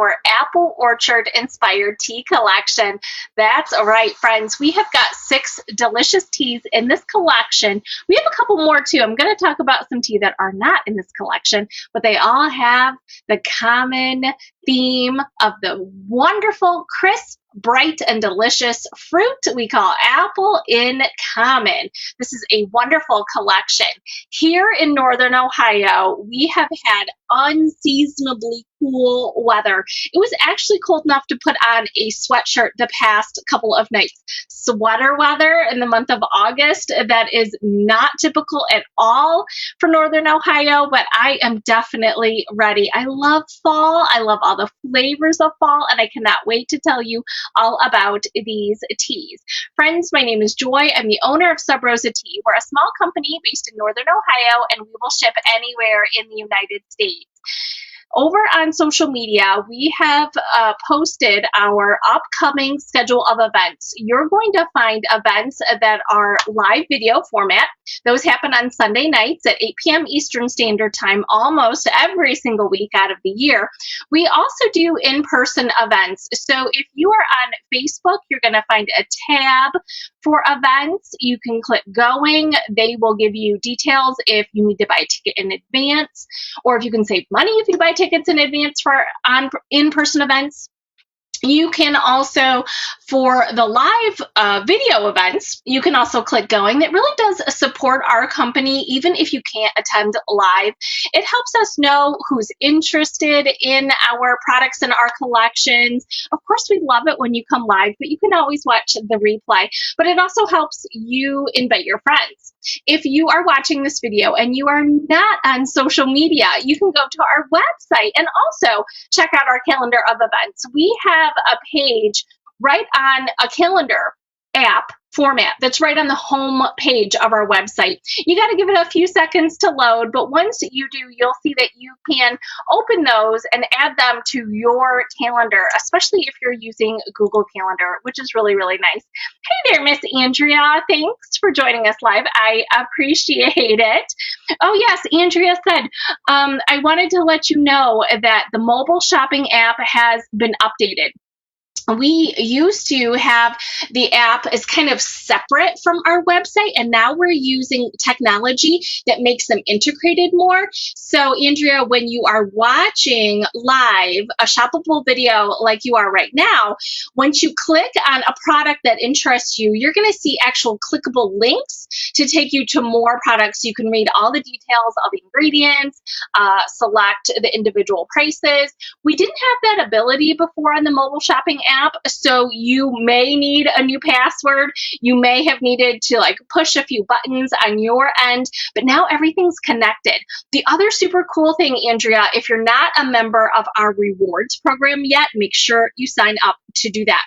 for Apple Orchard Inspired Tea Collection. That's right, friends. We have got 6 delicious teas in this collection. We have a couple more too. I'm going to talk about some tea that are not in this collection, but they all have the common theme of the wonderful, crisp, bright, and delicious fruit we call apple in common. This is a wonderful collection. Here in Northern Ohio, we have had unseasonably cool weather. It was actually cold enough to put on a sweatshirt the past couple of nights. Sweater weather in the month of August, that is not typical at all for Northern Ohio, but I am definitely ready. I love fall. I love all the flavors of fall, and I cannot wait to tell you all about these teas. Friends, my name is Joy. I'm the owner of Sub Rosa Tea. We're a small company based in Northern Ohio, and we will ship anywhere in the United States. Over on social media, we have posted our upcoming schedule of events. You're going to find events that are live video format. Those happen on Sunday nights at 8 p.m. Eastern Standard Time almost every single week out of the year. We also do in-person events. So if you are on Facebook, you're going to find a tab for events. You can click going. They will give you details if you need to buy a ticket in advance, or if you can save money if you buy tickets in advance for in-person events. You can also, for the live video events, you can also click going. That really does support our company, even if you can't attend live. It helps us know who's interested in our products and our collections. Of course, we love it when you come live, but you can always watch the replay. But it also helps you invite your friends. If you are watching this video and you are not on social media, you can go to our website and also check out our calendar of events. We have a page right on a calendar app format that's right on the home page of our website. You got to give it a few seconds to load, but once you do, you'll see that you can open those and add them to your calendar, especially if you're using Google Calendar, which is really, really nice. Hey there, Miss Andrea. Thanks for joining us live. I appreciate it. Oh, yes, Andrea said, I wanted to let you know that the mobile shopping app has been updated. We used to have the app as kind of separate from our website, and now we're using technology that makes them integrated more. So, Andrea, when you are watching live a shoppable video like you are right now, once you click on a product that interests you, you're going to see actual clickable links to take you to more products. You can read all the details, all the ingredients, select the individual prices. We didn't have that ability before on the mobile shopping app, so you may need a new password. You may have needed to push a few buttons on your end, but now everything's connected. The other super cool thing, Andrea, if you're not a member of our rewards program yet, make sure you sign up to do that.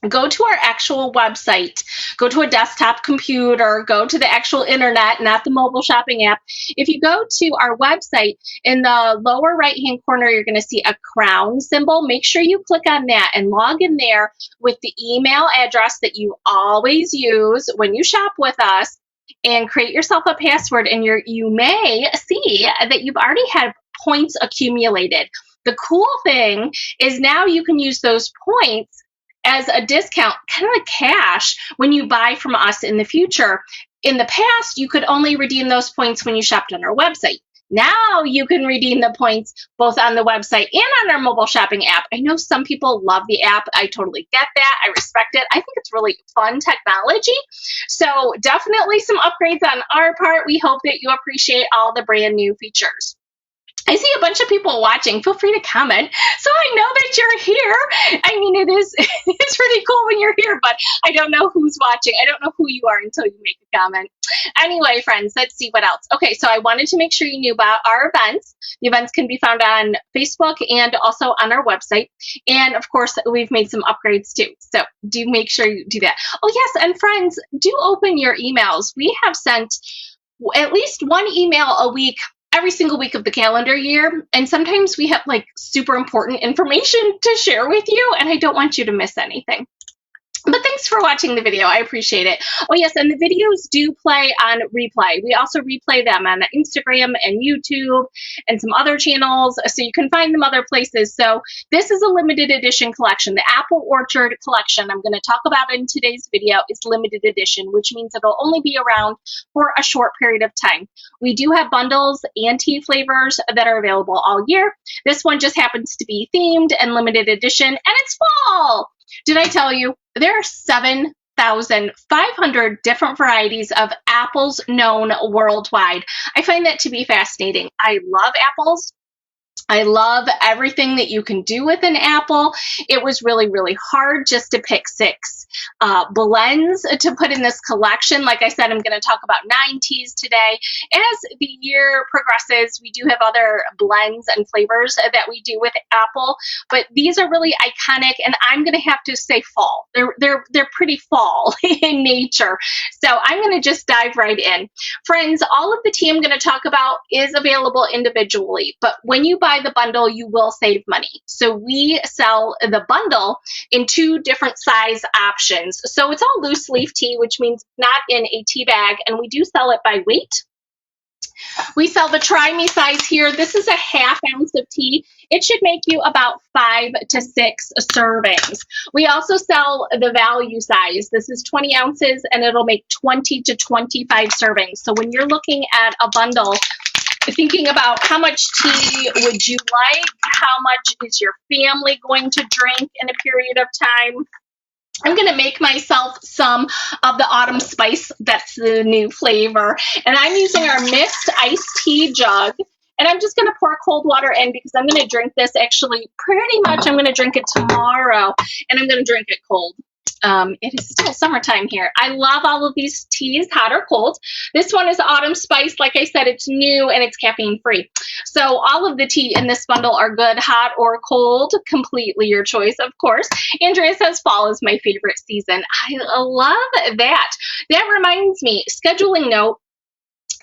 Go to our actual website, go to a desktop computer, go to the actual internet, not the mobile shopping app. If you go to our website, in the lower right-hand corner, you're going to see a crown symbol. Make sure you click on that and log in there with the email address that you always use when you shop with us, and create yourself a password, and you may see that you've already had points accumulated. The cool thing is now you can use those points as a discount, kind of like cash, when you buy from us in the future. In the past, you could only redeem those points when you shopped on our website. Now you can redeem the points both on the website and on our mobile shopping app. I know some people love the app. I totally get that. I respect it. I think it's really fun technology. So definitely some upgrades on our part. We hope that you appreciate all the brand new features. I see a bunch of people watching. Feel free to comment so I know that you're here. I mean, it's pretty cool when you're here, but I don't know who's watching. I don't know who you are until you make a comment. Anyway, friends, let's see what else. Okay, so I wanted to make sure you knew about our events. The events can be found on Facebook and also on our website. And of course, we've made some upgrades too. So do make sure you do that. Oh yes, and friends, do open your emails. We have sent at least one email a week every single week of the calendar year. And sometimes we have super important information to share with you, and I don't want you to miss anything. But thank thanks for watching the video. I appreciate it. Oh yes, and the videos do play on replay. We also replay them on Instagram and YouTube and some other channels, so you can find them other places. So this is a limited edition collection. The Apple Orchard collection I'm going to talk about in today's video is limited edition, which means it'll only be around for a short period of time. We do have bundles and tea flavors that are available all year. This one just happens to be themed and limited edition, and it's fall. Did I tell you there are 7,500 different varieties of apples known worldwide? I find that to be fascinating. I love apples. I love everything that you can do with an apple. It was really, really hard just to pick 6 blends to put in this collection. Like I said, I'm going to talk about 9 teas today. As the year progresses, we do have other blends and flavors that we do with apple, but these are really iconic, and I'm going to have to say fall. They're pretty fall in nature. So I'm going to just dive right in. Friends, all of the tea I'm going to talk about is available individually, but when you buy the bundle, you will save money. So we sell the bundle in 2 different size options. So it's all loose leaf tea, which means not in a tea bag, and we do sell it by weight. We sell the Try Me size here. This is a ½ ounce of tea. It should make you about 5 to 6 servings. We also sell the value size. This is 20 ounces, and it'll make 20 to 25 servings. So when you're looking at a bundle, thinking about how much tea would you like, how much is your family going to drink in a period of time, I'm going to make myself some of the autumn spice. That's the new flavor. And I'm using our mixed iced tea jug. And I'm just going to pour cold water in because I'm going to drink this actually pretty much. I'm going to drink it tomorrow, and I'm going to drink it cold. It is still summertime here. I love all of these teas, hot or cold. This one is autumn spice. Like I said, it's new and it's caffeine free. So all of the tea in this bundle are good, hot or cold, completely your choice, of course. Andrea says fall is my favorite season. I love that. That reminds me, scheduling note.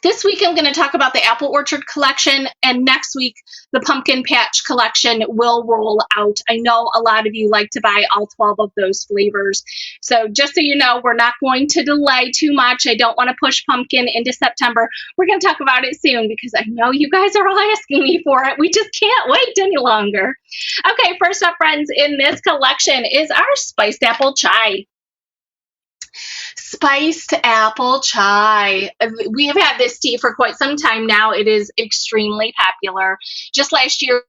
This week, I'm going to talk about the Apple Orchard collection, and next week, the Pumpkin Patch collection will roll out. I know a lot of you like to buy all 12 of those flavors. So just so you know, we're not going to delay too much. I don't want to push pumpkin into September. We're going to talk about it soon because I know you guys are all asking me for it. We just can't wait any longer. Okay, first up, friends, in this collection is our spiced apple chai. Spiced apple chai. We have had this tea for quite some time now. It is extremely popular. Just last year,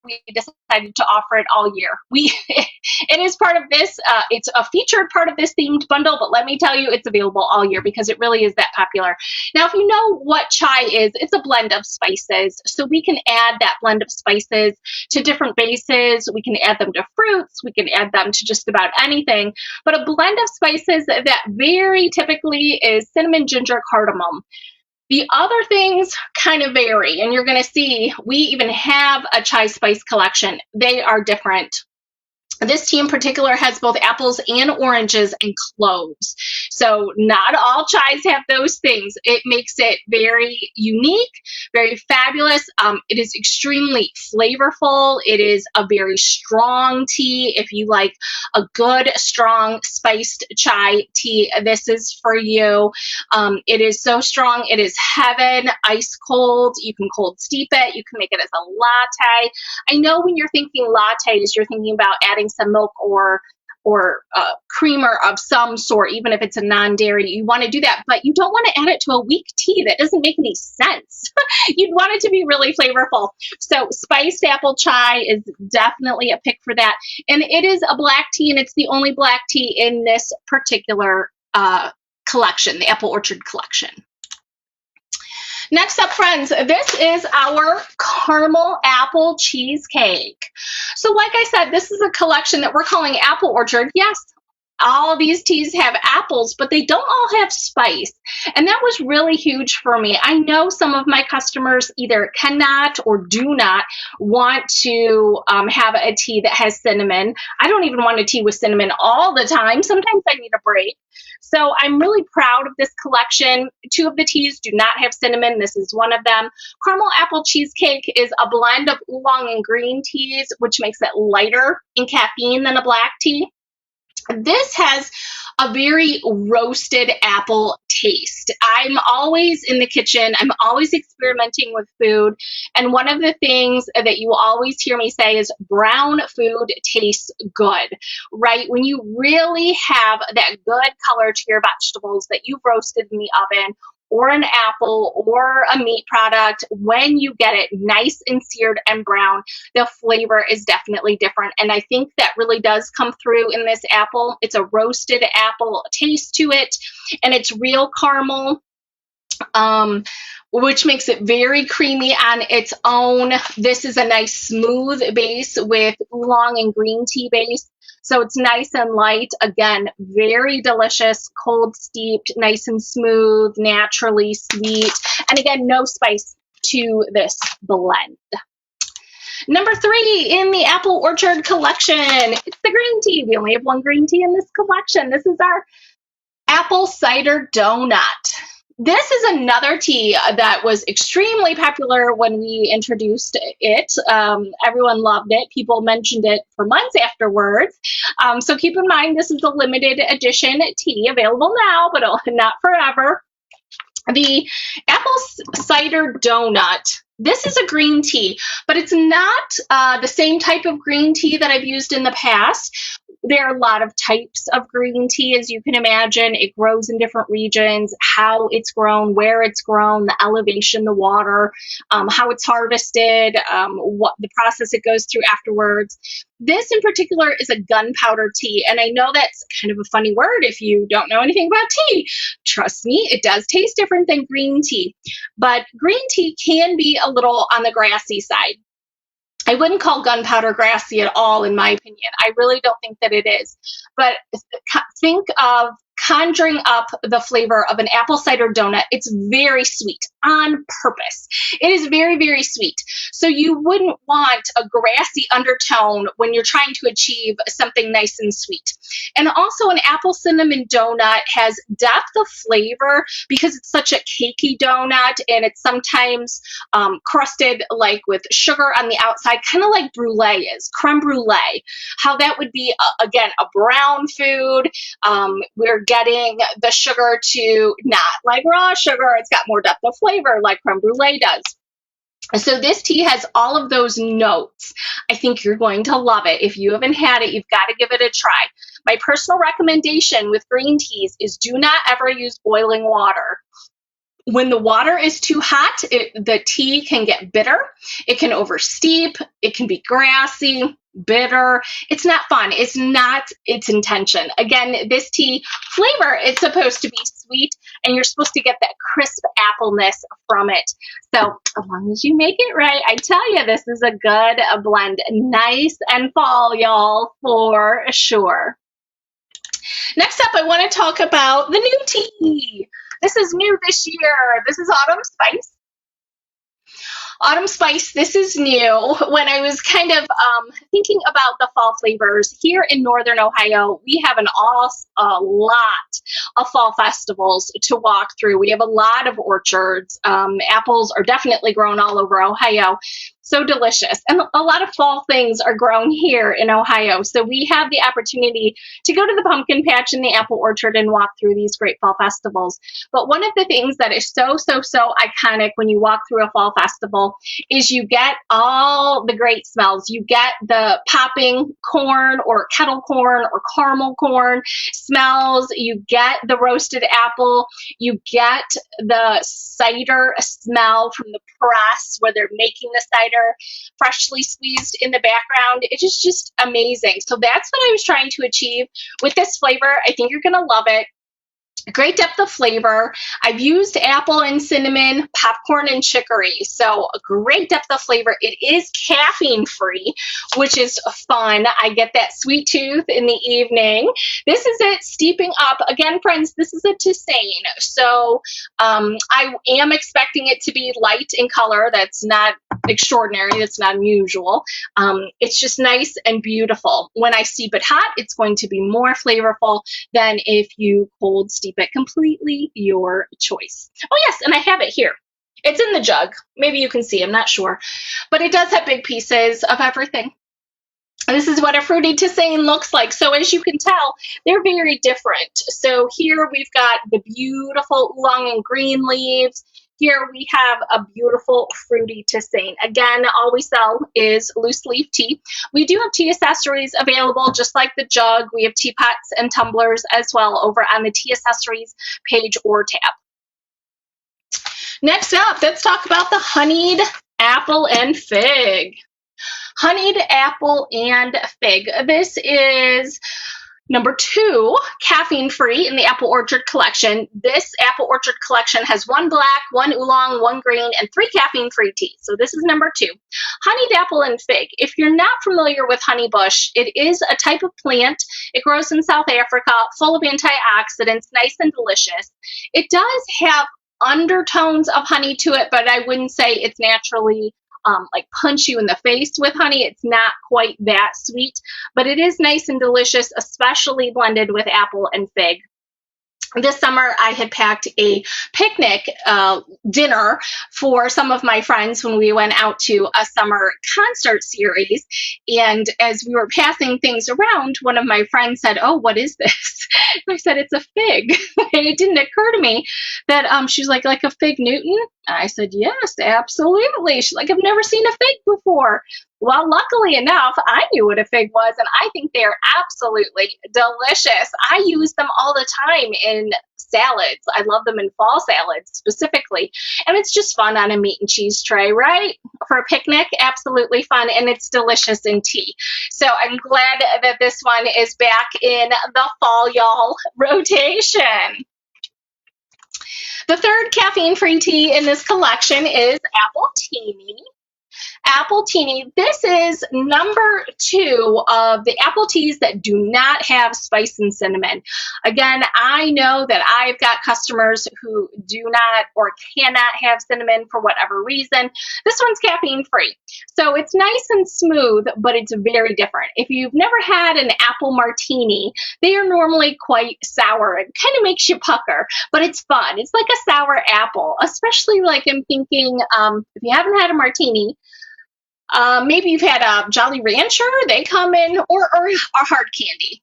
we decided to offer it all year. It is part of this, it's a featured part of this themed bundle, but let me tell you, it's available all year because it really is that popular. Now, if you know what chai is, it's a blend of spices. So we can add that blend of spices to different bases. We can add them to fruits. We can add them to just about anything. But a blend of spices that very typically is cinnamon, ginger, cardamom. The other things kind of vary, and you're going to see we even have a chai spice collection. They are different. This tea in particular has both apples and oranges and cloves. So not all chais have those things. It makes it very unique, very fabulous. It is extremely flavorful. It is a very strong tea. If you like a good, strong, spiced chai tea, this is for you. It is so strong. It is heaven, ice cold. You can cold steep it. You can make it as a latte. I know when you're thinking lattes, you're thinking about adding some milk or creamer of some sort, even if it's a non-dairy. You want to do that, but you don't want to add it to a weak tea. That doesn't make any sense. You'd want it to be really flavorful. So spiced apple chai is definitely a pick for that. And it is a black tea, and it's the only black tea in this particular collection, the Apple Orchard collection. Next up, friends, this is our caramel apple cheesecake. So like I said, this is a collection that we're calling Apple Orchard. Yes, all these teas have apples, but they don't all have spice. And that was really huge for me. I know some of my customers either cannot or do not want to have a tea that has cinnamon. I don't even want a tea with cinnamon all the time. Sometimes I need a break. So I'm really proud of this collection. 2 of the teas do not have cinnamon. This is one of them. Caramel apple cheesecake is a blend of oolong and green teas, which makes it lighter in caffeine than a black tea. This has a very roasted apple taste. I'm always in the kitchen. I'm always experimenting with food. And one of the things that you will always hear me say is brown food tastes good, right? When you really have that good color to your vegetables that you've roasted in the oven, or an apple or a meat product, when you get it nice and seared and brown, the flavor is definitely different. And I think that really does come through in this apple. It's a roasted apple taste to it, and it's real caramel. Which makes it very creamy on its own. This is a nice smooth base with oolong and green tea base. So it's nice and light. Again, very delicious, cold steeped, nice and smooth, naturally sweet. And again, no spice to this blend. Number 3 in the Apple Orchard collection, it's the green tea. We only have one green tea in this collection. This is our apple cider donut. This is another tea that was extremely popular when we introduced it. Everyone loved it. People mentioned it for months afterwards. So keep in mind, this is a limited edition tea available now, but not forever. The apple cider donut. This is a green tea, but it's not the same type of green tea that I've used in the past. There are a lot of types of green tea, as you can imagine. It grows in different regions, how it's grown, where it's grown, the elevation, the water, how it's harvested, what the process it goes through afterwards. This in particular is a gunpowder tea, and I know that's kind of a funny word if you don't know anything about tea. Trust me, it does taste different than green tea, but green tea can be a little on the grassy side. I wouldn't call gunpowder grassy at all, in my opinion. I really don't think that it is. But think of conjuring up the flavor of an apple cider donut. It's very sweet on purpose. It is very, very sweet. So you wouldn't want a grassy undertone when you're trying to achieve something nice and sweet. And also an apple cinnamon donut has depth of flavor because it's such a cakey donut, and it's sometimes crusted like with sugar on the outside, kind of like brulee is, creme brulee. How that would be, again, a brown food. We're getting the sugar to not like raw sugar. It's got more depth of flavor like creme brulee does. So this tea has all of those notes. I think you're going to love it. If you haven't had it, you've got to give it a try. My personal recommendation with green teas is do not ever use boiling water. When the water is too hot, the tea can get bitter. It can oversteep. It can be grassy, bitter. It's not fun. It's not its intention. Again, this tea flavor, it's supposed to be sweet, and you're supposed to get that crisp appleness from it. So as long as you make it right, I tell you, this is a good blend. Nice and fall, y'all, for sure. Next up, I want to talk about the new tea. This is new this year. This is Autumn Spice. Autumn Spice, this is new. When I was kind of thinking about the fall flavors, here in Northern Ohio, we have a lot of fall festivals to walk through. We have a lot of orchards. Apples are definitely grown all over Ohio. So delicious. And a lot of fall things are grown here in Ohio. So we have the opportunity to go to the pumpkin patch and the apple orchard and walk through these great fall festivals. But one of the things that is so iconic when you walk through a fall festival is you get all the great smells. You get the popping corn or kettle corn or caramel corn smells. You get the roasted apple. You get the cider smell from the press where they're making the cider freshly squeezed in the background. It is just amazing. So that's what I was trying to achieve with this flavor. I think you're going to love it. Great depth of flavor. I've used apple and cinnamon, popcorn and chicory. So a great depth of flavor. It is caffeine free, which is fun. I get that sweet tooth in the evening. This is it steeping up. Again, friends, this is a tisane. So I am expecting it to be light in color. That's not extraordinary. That's not unusual. It's just nice and beautiful. When I steep it hot, it's going to be more flavorful than if you cold steep it. Completely your choice. Oh yes, and I have it here. It's in the jug. Maybe you can see, I'm not sure. But it does have big pieces of everything. This is what a fruity tisane looks like. So as you can tell, they're very different. So here we've got the beautiful oolong and green leaves. Here we have a beautiful fruity tisane. Again, all we sell is loose leaf tea. We do have tea accessories available, just like the jug. We have teapots and tumblers as well over on the tea accessories page or tab. Next up, let's talk about the honeyed apple and fig. Honeyed apple and fig. This is number 2, caffeine-free in the Apple Orchard collection. This Apple Orchard collection has 1 black, 1 oolong, 1 green, and 3 caffeine-free teas. So this is number 2. Honeyed apple and fig. If you're not familiar with honeybush, it is a type of plant. It grows in South Africa, full of antioxidants, nice and delicious. It does have undertones of honey to it, but I wouldn't say it's naturally like punch you in the face with honey. It's not quite that sweet, but it is nice and delicious, especially blended with apple and fig. This summer, I had packed a picnic dinner for some of my friends when we went out to a summer concert series. And as we were passing things around, one of my friends said, "Oh, what is this?" And I said, "It's a fig." And it didn't occur to me that she's like a fig Newton? And I said, "Yes, absolutely." She's like, "I've never seen a fig before." Well, luckily enough, I knew what a fig was, and I think they're absolutely delicious. I use them all the time in salads. I love them in fall salads specifically. And it's just fun on a meat and cheese tray, right? For a picnic, absolutely fun, and it's delicious in tea. So I'm glad that this one is back in the fall, y'all, rotation. The third caffeine-free tea in this collection is Appletini. Appletini. This is number 2 of the apple teas that do not have spice and cinnamon. Again, I know that I've got customers who do not or cannot have cinnamon for whatever reason. This one's caffeine free. So it's nice and smooth, but it's very different. If you've never had an apple martini, they are normally quite sour. It kind of makes you pucker, but it's fun. It's like a sour apple, especially like I'm thinking if you haven't had a martini, maybe you've had a Jolly Rancher, they come in, or hard candy.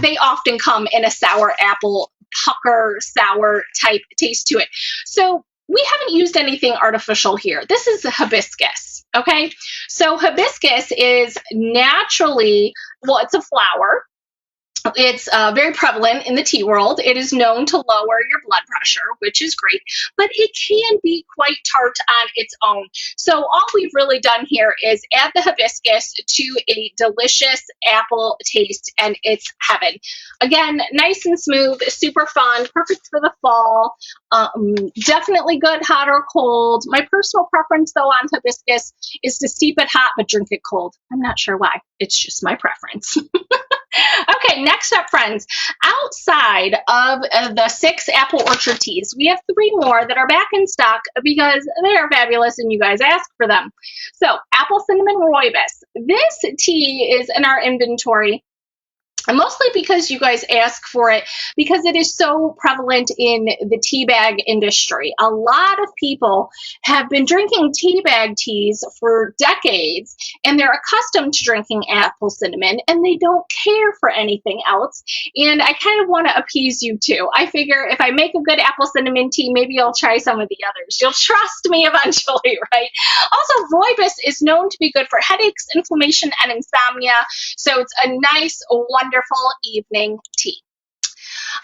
They often come in a sour apple, pucker, sour type taste to it. So we haven't used anything artificial here. This is hibiscus, okay? So hibiscus is naturally, well, it's a flower. It's very prevalent in the tea world. It is known to lower your blood pressure, which is great, but it can be quite tart on its own. So all we've really done here is add the hibiscus to a delicious apple taste, and it's heaven. Again, nice and smooth, super fun, perfect for the fall. Definitely good hot or cold. My personal preference, though, on hibiscus is to steep it hot but drink it cold. I'm not sure why. It's just my preference. Okay, next up, friends, outside of the 6 Apple Orchard teas, we have 3 more that are back in stock because they are fabulous and you guys asked for them. So, Apple Cinnamon Rooibos. This tea is in our inventory. And mostly because you guys ask for it, because it is so prevalent in the tea bag industry. A lot of people have been drinking tea bag teas for decades, and they're accustomed to drinking apple cinnamon, and they don't care for anything else. And I kind of want to appease you too. I figure if I make a good apple cinnamon tea, maybe you'll try some of the others. You'll trust me eventually, right? Also, rooibos is known to be good for headaches, inflammation, and insomnia. So it's a nice, wonderful evening tea.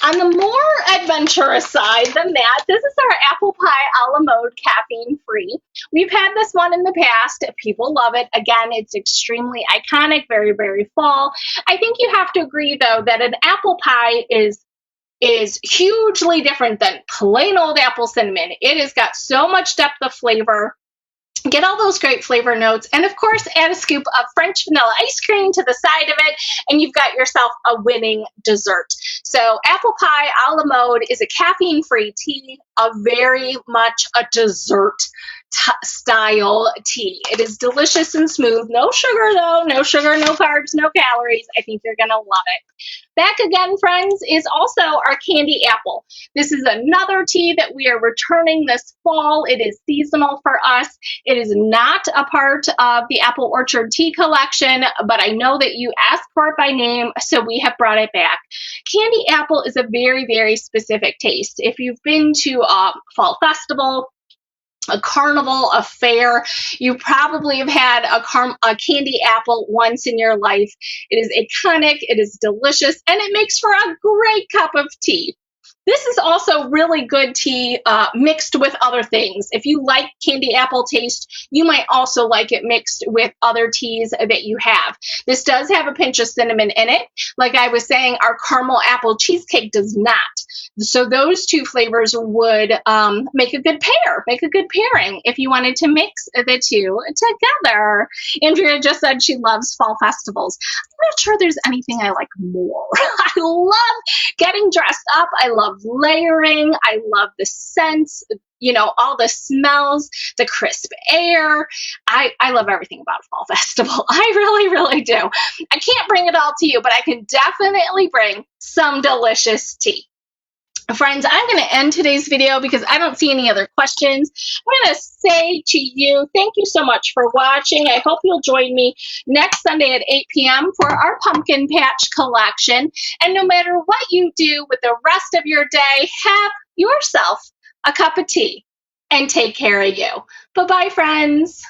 On the more adventurous side than that, this is our apple pie a la mode caffeine free. We've had this one in the past. People love it. Again, it's extremely iconic, very, very fall. I think you have to agree, though, that an apple pie is hugely different than plain old apple cinnamon. It has got so much depth of flavor. Get all those great flavor notes, and of course, add a scoop of French vanilla ice cream to the side of it, and you've got yourself a winning dessert. So, apple pie a la mode is a caffeine-free tea, a very much a dessert style tea. It is delicious and smooth. No sugar though, no sugar, no carbs, no calories. I think you're gonna love it. Back again, friends, is also our candy apple. This is another tea that we are returning this fall. It is seasonal for us. It is not a part of the Apple Orchard tea collection, but I know that you asked for it by name, so we have brought it back. Candy apple is a very, very specific taste. If you've been to a fall festival, a carnival, a fair, you probably have had a candy apple once in your life. It is iconic, it is delicious, and it makes for a great cup of tea. This is also really good tea mixed with other things. If you like candy apple taste, you might also like it mixed with other teas that you have. This does have a pinch of cinnamon in it. Like I was saying, our caramel apple cheesecake does not. So those two flavors would make a good pairing if you wanted to mix the two together. Andrea just said she loves fall festivals. I'm not sure there's anything I like more. I love getting dressed up. I love layering. I love the scents, you know, all the smells, the crisp air. I love everything about a fall festival. I really, really do. I can't bring it all to you, but I can definitely bring some delicious tea. Friends, I'm going to end today's video because I don't see any other questions. I'm going to say to you, thank you so much for watching. I hope you'll join me next Sunday at 8 p.m. for our pumpkin patch collection. And no matter what you do with the rest of your day, have yourself a cup of tea and take care of you. Bye-bye, friends.